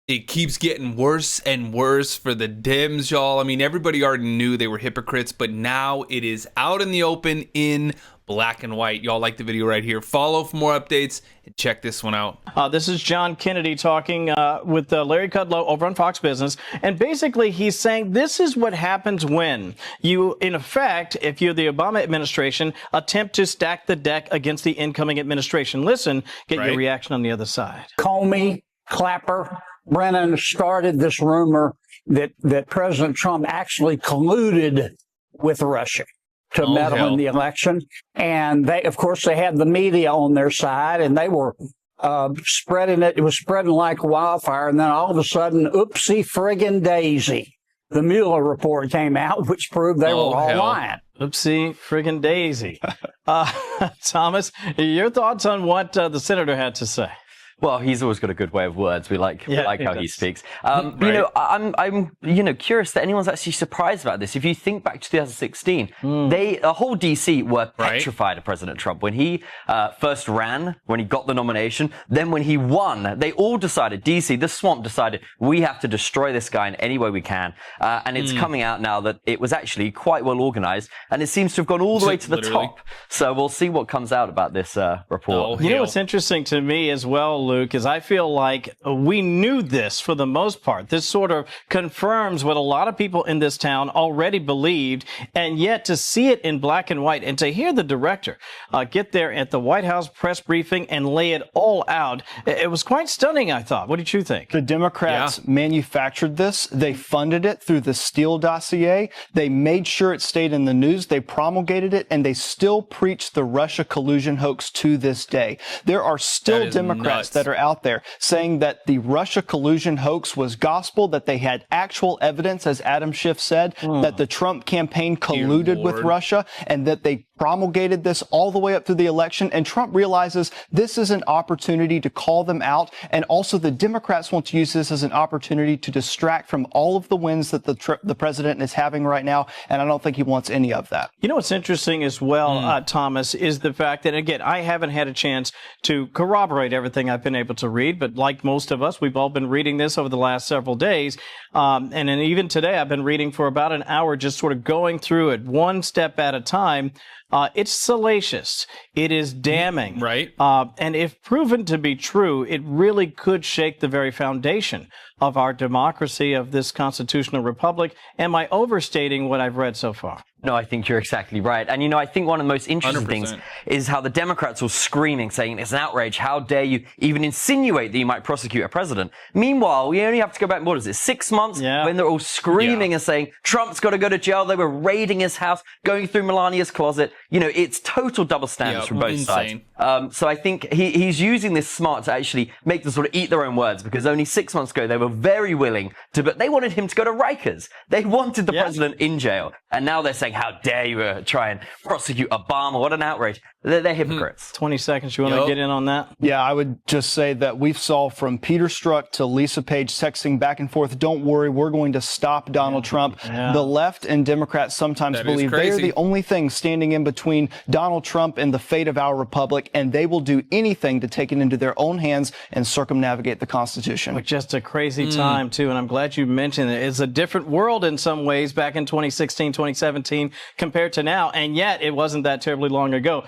It keeps getting worse and worse for the Dems, y'all. I mean, everybody already knew they were hypocrites, but now it is out in the open in black and white. Y'all like the video right here. Follow for more updates and check this one out. This is John Kennedy talking with Larry Kudlow over on Fox Business. And basically, he's saying this is what happens when you, in effect, if you're the Obama administration, attempt to stack the deck against the incoming administration. Listen, get your reaction on the other side. Comey, Clapper, Brennan started this rumor that President Trump actually colluded with Russia to meddle in the election. And they, of course, they had the media on their side, and they were spreading it. It was spreading like wildfire. And then all of a sudden, oopsie friggin' daisy, the Mueller report came out, which proved they were all lying. Oopsie friggin' daisy. Thomas, your thoughts on what the senator had to say? Well, he's always got a good way of words. We like how he speaks. You know, I'm curious that anyone's actually surprised about this. If you think back to 2016, the whole DC were petrified of President Trump when he first ran, when he got the nomination. Then when he won, they all decided, DC, the swamp decided, we have to destroy this guy in any way we can. And it's coming out now that it was actually quite well organized, and it seems to have gone all the way to the top. So we'll see what comes out about this report. You know what's interesting to me as well, Luke, is I feel like we knew this for the most part. This sort of confirms what a lot of people in this town already believed, and yet to see it in black and white and to hear the director get there at the White House press briefing and lay it all out, it was quite stunning, I thought. What did you think? The Democrats manufactured this. They funded it through the Steele dossier. They made sure it stayed in the news. They promulgated it, and they still preach the Russia collusion hoax to this day. There are still Democrats that are out there saying that the Russia collusion hoax was gospel, that they had actual evidence, as Adam Schiff said, that the Trump campaign colluded with Russia, and that they promulgated this all the way up through the election. And Trump realizes this is an opportunity to call them out. And also the Democrats want to use this as an opportunity to distract from all of the wins that the president is having right now. And I don't think he wants any of that. You know what's interesting as well, Thomas, is the fact that, again, I haven't had a chance to corroborate everything I've been able to read, but like most of us, we've all been reading this over the last several days. And then even today, I've been reading for about an hour, just sort of going through it one step at a time. It's salacious. It is damning. And if proven to be true, it really could shake the very foundation of our democracy, of this constitutional republic. Am I overstating what I've read so far? No, I think you're exactly right. And, you know, I think one of the most interesting things is how the Democrats were screaming, saying it's an outrage. How dare you even insinuate that you might prosecute a president? Meanwhile, we only have to go back, what is it, 6 months? When they're all screaming and saying Trump's got to go to jail. They were raiding his house, going through Melania's closet. You know, it's total double standards from both sides. So I think he's using this smart to actually make them sort of eat their own words, because only 6 months ago they were very willing to, but they wanted him to go to Rikers. They wanted the president in jail. And now they're saying, how dare you try and prosecute Obama? What an outrage. They're hypocrites. 20 seconds. You want to get in on that? Yeah, I would just say that we've saw from Peter Strzok to Lisa Page texting back and forth, don't worry, we're going to stop Donald Trump. The left and Democrats sometimes believe they are the only thing standing in between Donald Trump and the fate of our republic, and they will do anything to take it into their own hands and circumnavigate the Constitution. Which just a crazy time, too, and I'm glad you mentioned it. It's a different world in some ways back in 2016, 2017 compared to now, and yet it wasn't that terribly long ago.